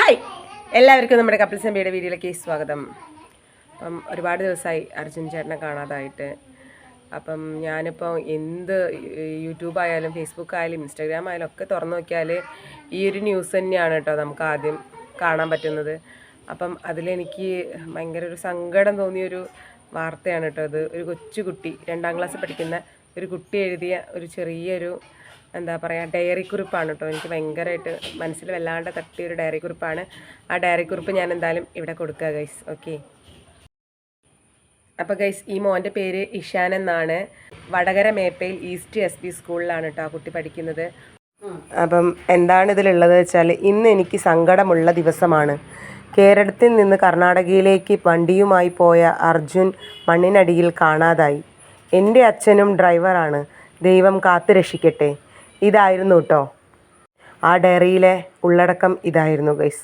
Hi എല്ലാവർക്കും നമ്മുടെ couples എംബിയുടെ വീഡിയോയിലേക്ക് സ്വാഗതം. അപ്പം ഒരുപാട് ദിവസമായി അർജുൻ ചേട്ടനെ കാണാതായിട്ട്. അപ്പം ഞാനിപ്പോൾ യൂട്യൂബ് ആയാലും ഫേസ്ബുക്ക് ആയാലും ഇൻസ്റ്റാഗ്രാം ആയാലും ഒക്കെ തുറന്നു നോക്കിയാൽ ഈ ഒരു ന്യൂസ് തന്നെയാണ് കേട്ടോ നമുക്ക് ആദ്യം കാണാൻ പറ്റുന്നത്. അപ്പം അതിലെനിക്ക് ഭയങ്കര ഒരു സങ്കടം തോന്നിയൊരു വാർത്തയാണ് കേട്ടോ അത്. ഒരു കൊച്ചുകുട്ടി 2ാം ക്ലാസ്സിൽ പഠിക്കുന്ന ഒരു കുട്ടി എഴുതിയ ഒരു ചെറിയൊരു എന്താ പറയുക ഡയറി കുറിപ്പാണ് കേട്ടോ. എനിക്ക് ഭയങ്കരമായിട്ട് മനസ്സിൽ വല്ലാണ്ട് തട്ടിയൊരു ഡയറി കുറിപ്പാണ്. ആ ഡയറി കുറിപ്പ് ഞാൻ എന്തായാലും ഇവിടെ കൊടുക്കുക ഗൈസ്. ഓക്കെ, അപ്പോൾ ഗൈസ് ഈ മോൻ്റെ പേര് ഇഷാൻ എന്നാണ്. വടകര മേപ്പയിൽ ഈസ്റ്റ് SP സ്കൂളിലാണ് കേട്ടോ ആ കുട്ടി പഠിക്കുന്നത്. അപ്പം എന്താണ് ഇതിലുള്ളത് വെച്ചാൽ, ഇന്ന് എനിക്ക് സങ്കടമുള്ള ദിവസമാണ്. കേരളത്തിൽ നിന്ന് കർണാടകയിലേക്ക് വണ്ടിയുമായി പോയ അർജുൻ മണ്ണിനടിയിൽ കാണാതായി. എൻ്റെ അച്ഛനും ഡ്രൈവറാണ്, ദൈവം കാത്തു രക്ഷിക്കട്ടെ. ഇതായിരുന്നു കേട്ടോ ആ ഡയറിയിലെ ഉള്ളടക്കം. ഇതായിരുന്നു ഗൈസ്.